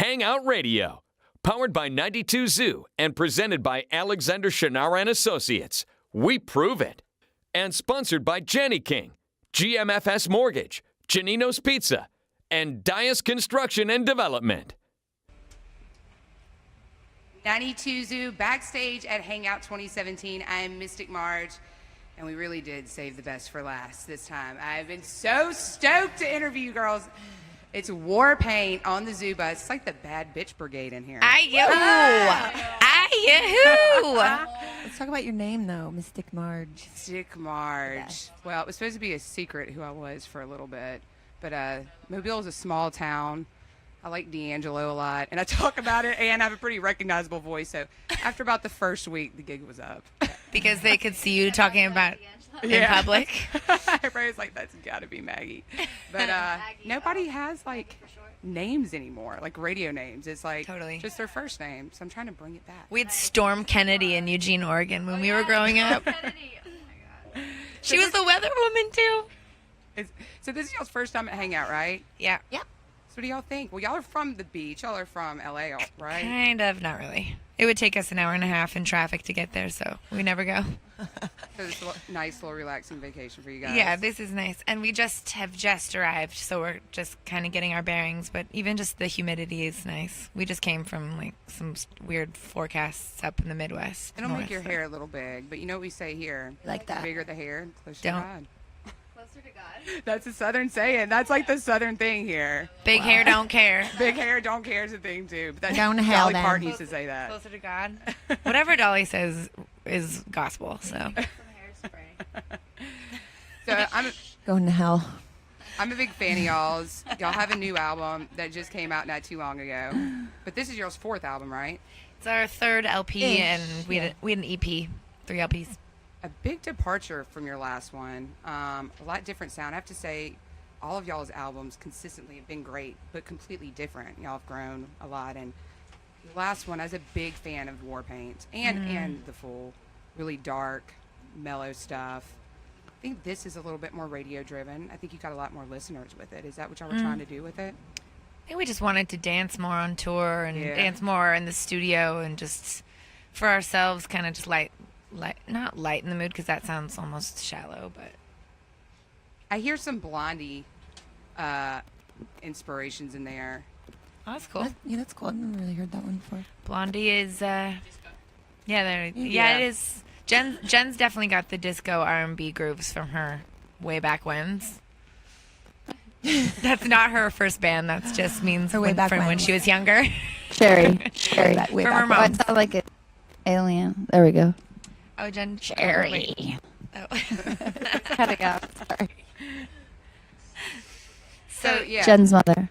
Hangout Radio, powered by 92 Zoo and presented by Alexander Shannara and Associates. We prove it. And sponsored by Jenny King, GMFS Mortgage, Janino's Pizza, and Dias Construction and Development. 92 Zoo, backstage at Hangout 2017. I am Mystic Marge, and we really did save the best for last this time. I've been so stoked to interview you girls. It's Warpaint on the Zoo bus. It's like the bad bitch brigade in here. Let's talk about your name, though, Mystic Marge. Mystic Marge. Yes. Well, it was supposed to be a secret who I was for a little bit, but Mobile is a small town. I like D'Angelo a lot, and I talk about it, and I have a pretty recognizable voice. So after about the first week, the gig was up. Because they could see you talking about in public. Everybody's like, that's got to be Maggie. But nobody has, like, names anymore, like radio names. It's like just their first name. So I'm trying to bring it back. We had Storm Kennedy in Eugene, Oregon when we were growing up. She was the weather woman, too. So this is y'all's first time at Hangout, right? Yeah. Yep. So what do y'all think? Well, y'all are from the beach. Y'all are from L.A., right? Kind of, not really. It would take us an hour and a half in traffic to get there, so we never go. So it's a nice little relaxing vacation for you guys. Yeah, this is nice. And we have just arrived, so we're just kind of getting our bearings. But even just the humidity is nice. We just came from, like, some weird forecasts up in the Midwest. It'll make your hair a little big, but you know what we say here? Like that. The bigger the hair, the closer Don't. to God. Closer to God. That's a Southern saying. That's like the Southern thing here. Big hair don't care. Big hair don't care is a thing, too. But that's Down to hell, Dolly then. Parton used to say that. Closer to God. Whatever Dolly says is gospel, so. Some hairspray. So Going to hell. I'm a big fan of y'all's. Y'all have a new album that just came out not too long ago. But this is y'all's fourth album, right? It's our third LP, Ish, and we had an EP, 3 LPs. A big departure from your last one. A lot different sound. I have to say, all of y'all's albums consistently have been great, but completely different. Y'all have grown a lot. And the last one, I was a big fan of Warpaint and the full, really dark, mellow stuff. I think this is a little bit more radio driven. I think you got a lot more listeners with it. Is that what y'all were trying to do with it? I think we just wanted to dance more on tour and Yeah. dance more in the studio and just for ourselves kind of just not lighten the mood because that sounds almost shallow, but I hear some Blondie inspirations in there. oh, that's cool. That's cool. I've never really heard that one before. Blondie is yeah, Yeah. it is. Jen's definitely got the disco R&B grooves from her way back when's. That's not her first band. That's just means Her way back from when when. she was younger. Sherry. That way From back her when. mom. Oh, it sounded like an alien. There we go. Oh, Jen. Sherry. Wait. Oh. Cut it out. Sorry. So, yeah. Jen's mother.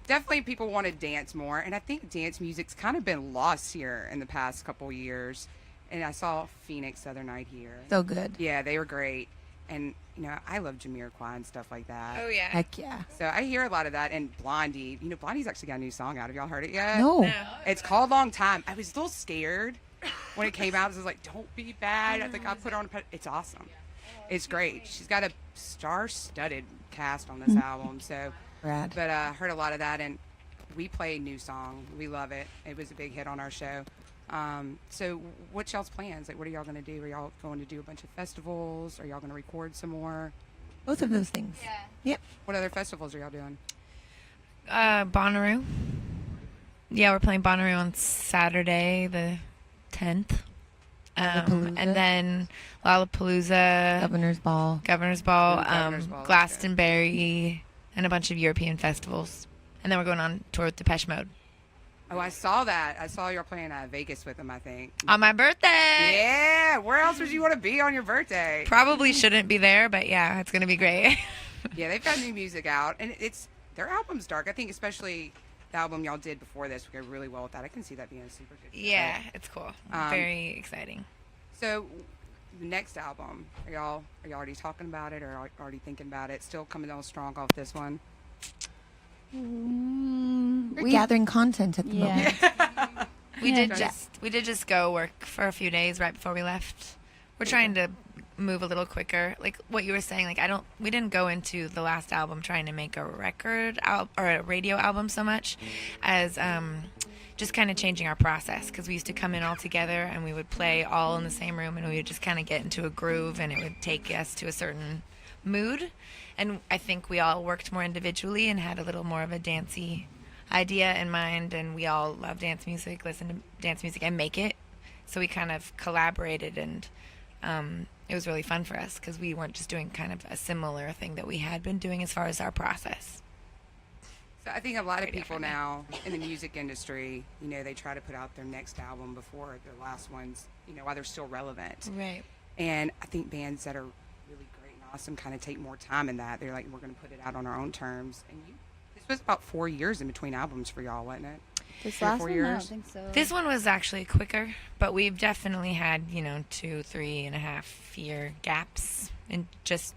Definitely people want to dance more, and I think dance music's kind of been lost here in the past couple years. And I saw Phoenix the other night here. So good. Yeah, they were great. And, you know, I love Jamiroquai and stuff like that. Oh yeah. Heck yeah. So I hear a lot of that. And Blondie, you know, Blondie's actually got a new song out. Have y'all heard it yet? No. It's called Long Time. I was a little scared when it came out. I was like, don't be bad. I think I'll put her on it's awesome. It's great. She's got a star-studded cast on this album. So, Rad. but I heard a lot of that, and we play New Song. We love it. It was a big hit on our show. So what's y'all's plans? Like, what are y'all going to do? Are y'all going to do a bunch of festivals? Are y'all going to record some more? Both of those things. Yeah. Yep. What other festivals are y'all doing? Bonnaroo. Yeah, we're playing Bonnaroo on Saturday, the 10th. Lollapalooza. And then Lollapalooza, Governor's Ball. Governor's Ball, Governor's Ball, that's Glastonbury, and a bunch of European festivals. And then we're going on tour with Depeche Mode. Oh, I saw that. I saw y'all playing Vegas with them, I think. On my birthday! Yeah. Where else would you want to be on your birthday? Probably shouldn't be there, but yeah, it's going to be great. Yeah, they've got new music out, and their album's dark. I think especially the album y'all did before this would go really well with that. I can see that being a super good. Yeah, it's cool. Um, Very exciting. So, the next album, are y'all already talking about it, or already thinking about it? Still coming on strong off this one. We're gathering content at the moment. We Yeah. did just go work for a few days right before we left. We're trying to move a little quicker. Like what you were saying, like we didn't go into the last album trying to make a record or a radio album so much as just kind of changing our process, because we used to come in all together and we would play all in the same room, and we would just kind of get into a groove, and it would take us to a certain mood. And I think we all worked more individually and had a little more of a dancey idea in mind, and we all love dance music, listen to dance music, and make it. So we kind of collaborated, and it was really fun for us because we weren't just doing kind of a similar thing that we had been doing as far as our process. So I think a lot of Very people different. now in the music industry, you know, they try to put out their next album before their last ones, you know, while they're still relevant. Right. And I think bands that are really great and awesome kind of take more time in that. They're like, we're going to put it out on our own terms. And this was about 4 years in between albums for y'all, wasn't it? This 3 or last 4 one, I don't years? think so. This one was actually quicker, but we've definitely had, 2, 3.5 year gaps, and just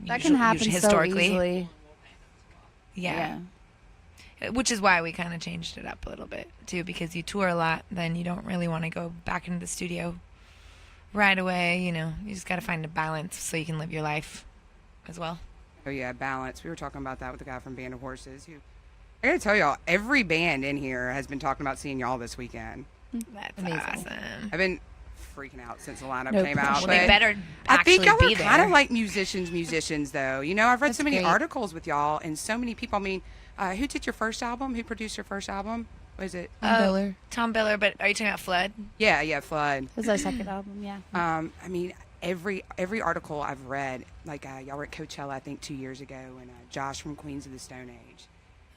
that can happen so historically. easily. Yeah. Which is why we kind of changed it up a little bit too, because you tour a lot, then you don't really want to go back into the studio right away. You just got to find a balance so you can live your life as well. Oh, yeah, balance. We were talking about that with the guy from Band of Horses who, I got to tell y'all, every band in here has been talking about seeing y'all this weekend. That's Amazing. awesome. I've been freaking out since the lineup No came out. Well, they but better I think actually y'all be are there. kind of like musicians, though. You know, I've read so That's many great. articles with y'all, and so many people. I mean, who did your first album? Who produced your first album? Was it? Miller. Tom Biller, but are you talking about Flood? Yeah, Flood. This is our second album, yeah. I mean, every article I've read, like y'all were at Coachella, I think 2 years ago, and Josh from Queens of the Stone Age.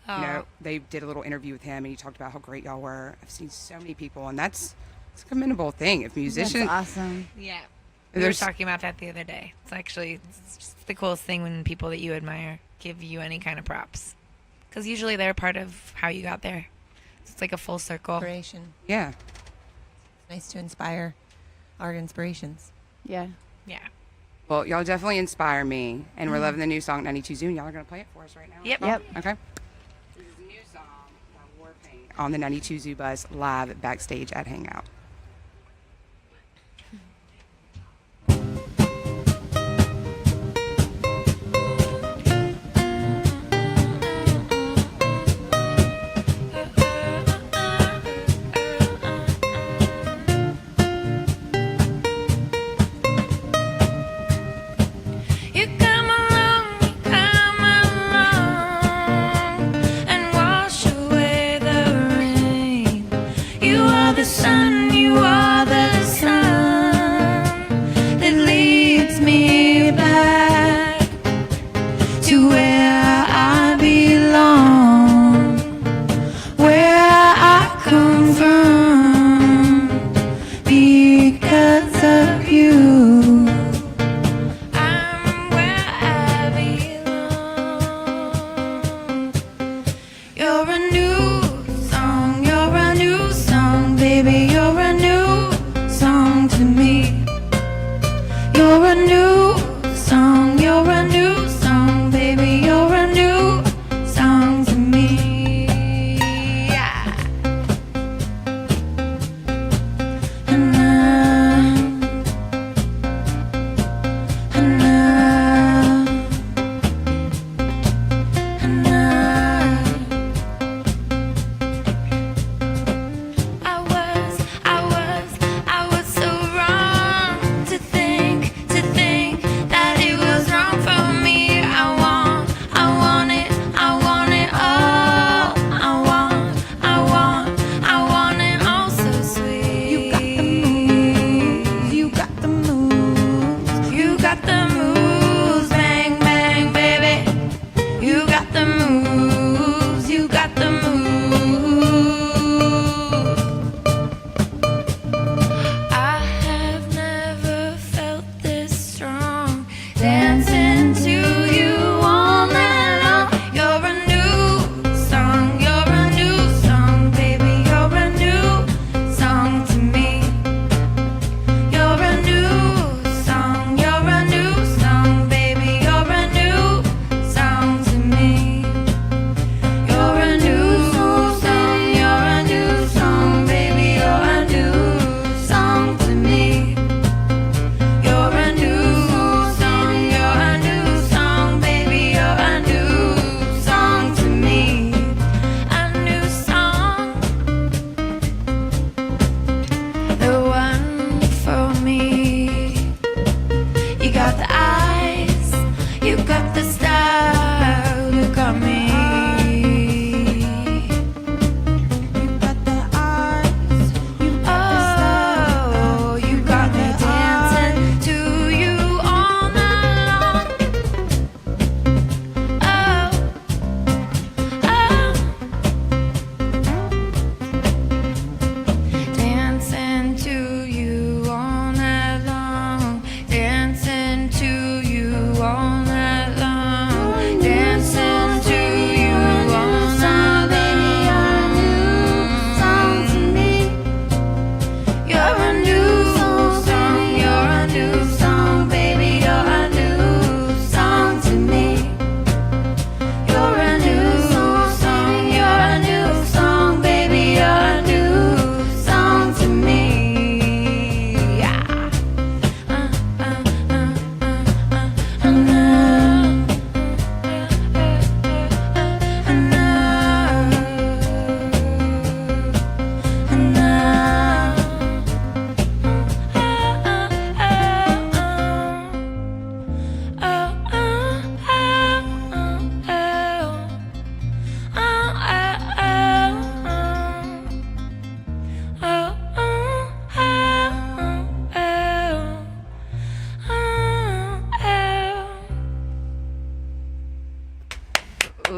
Oh, You know, they did a little interview with him, and he talked about how great y'all were. I've seen so many people, and it's a commendable thing. If musicians, That's awesome. yeah. We were There's- talking about that the other day. It's just the coolest thing when people that you admire give you any kind of props, because usually they're part of how you got there. It's like a full circle. Inspiration. yeah. It's nice to inspire art inspirations. Yeah. Yeah. Well, y'all definitely inspire me, and we're loving the new song 92 Zoo, and y'all are going to play it for us right now. Yep. Yep. Okay. This is a new song by Warpaint on the 92 Zoo Bus live backstage at Hangout. You come along and wash away the rain. You are the sun.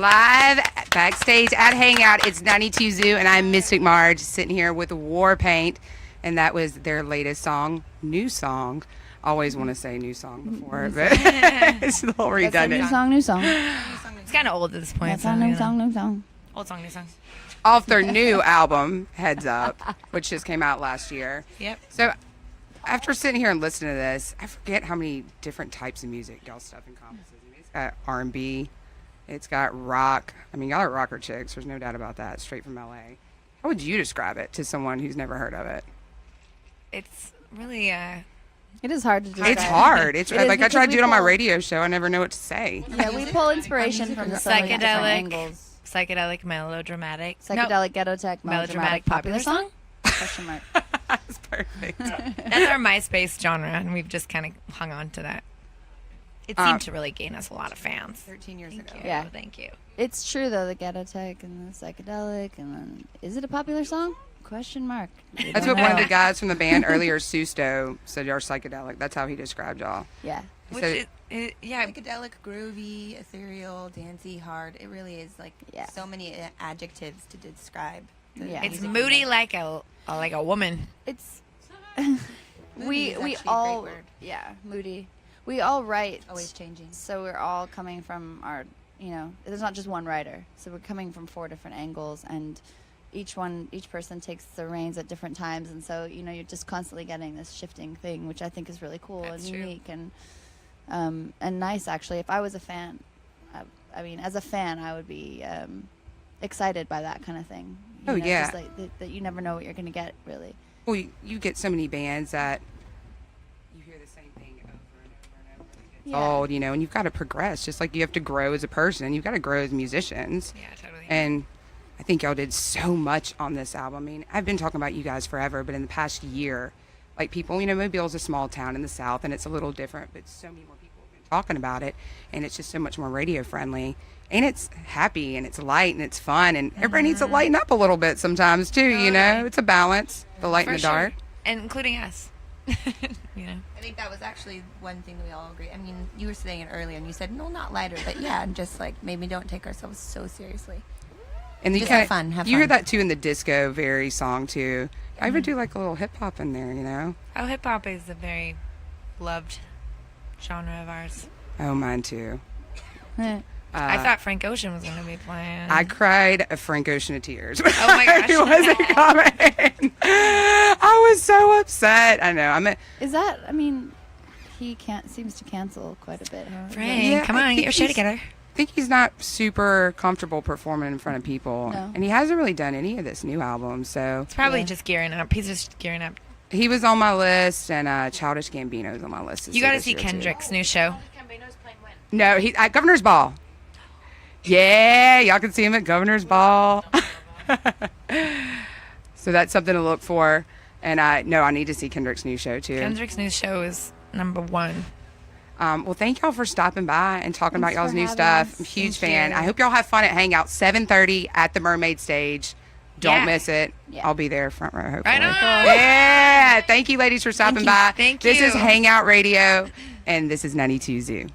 live backstage at Hangout. It's 92 Zoo, and I'm Mystic Marge sitting here with Warpaint, and that was their latest song, new song. Always want to say new song before, but it's a little redundant. New song. It's kind of old at this point. That's so, a you new know. song. Old song, new song. Off their new album, Heads Up, which just came out last year. Yep. So after sitting here and listening to this, I forget how many different types of music y'all stuff encompasses. I mean, it's got R&B, it's got rock. I mean, y'all are rocker chicks. There's no doubt about that. Straight from LA. How would you describe it to someone who's never heard of it? It's really It is hard to describe. It's hard. It's It is like I because tried to we do it on my pull- radio show. I never know what to say. Yeah, we pull inspiration from so many different Psychedelic. angles. psychedelic, melodramatic. Psychedelic, ghetto tech, melodramatic, popular song? Question mark. That's perfect. That's our MySpace genre, and we've just kind of hung on to that. It seemed to really gain us a lot of fans. 13 years ago. Yeah. Thank you. It's true though, the ghetto tech and the psychedelic, and then is it a popular song? Question mark. We That's don't what one of know. the guys from the band earlier, Susto, said you're psychedelic. That's how he described y'all. Yeah. He Which said- yeah, Psychedelic, groovy, ethereal, dancey, hard. It really is like Yeah. so many adjectives to describe. The Yeah. it's music you moody make. like a woman. It's Moody we is actually a great all word. yeah, moody. We all write Always changing. So we're all coming from our, there's not just one writer. So we're coming from 4 different angles, and each person takes the reins at different times, and so you're just constantly getting this shifting thing, which I think is really cool That's and true. unique and nice actually. If I was a fan, I mean, as a fan, I would be excited by that kind of thing. Oh, yeah. just like that you never know what you're gonna get really. Well, you get so many bands that you hear the same thing over and over and over. It gets Yeah. old, and you've got to progress. Just like you have to grow as a person, you've got to grow as musicians. Yeah, totally. And I think y'all did so much on this album. I mean, I've been talking about you guys forever, but in the past year, like people, Mobile's a small town in the South, and it's a little different, but so many more people have been talking about it, and it's just so much more radio friendly. And it's happy, and it's light, and it's fun, and everybody needs to lighten up a little bit sometimes, too, Totally. It's a balance, the light For and the sure. dark. And including us. you know. I think that was actually one thing that we all agree. I mean, you were saying it earlier, and you said, no, not lighter, but yeah, and just like maybe don't take ourselves so seriously. And you Just kinda- have fun, have you hear fun. that, too, in the disco very song, too. I even do, like, a little hip-hop in there, Oh, hip hop is a very loved genre of ours. Oh, mine, too. I thought Frank Ocean was going to be playing. I cried a Frank Ocean of tears. Oh my gosh. He wasn't coming. I was so upset. I know. Is that? I mean, he seems to cancel quite a bit. Huh? Frank, Yeah, come I on, think get your shit he's- together. I think he's not super comfortable performing in front of people. No. And he hasn't really done any of this new album. So It's probably Yeah. just gearing up. He's just gearing up. he was on my list, and Childish Gambino's on my list. You got to this see year, too. Kendrick's new show. No, he at Governor's Ball. Yeah, y'all can see him at Governor's Ball. So that's something to look for. And I need to see Kendrick's new show too. Kendrick's new show is #1. Well, thank y'all for stopping by and talking about Thanks y'all for new having stuff. us. I'm a huge Thank fan. you. I hope y'all have fun at Hangout 7:30 at the Mermaid Stage. Don't Yeah. miss it. Yeah. I'll be there front row. Hopefully. Right on. Yeah. Thank you, ladies, for stopping by. Thank This is you. Hangout Radio, and this is 92 Zoo.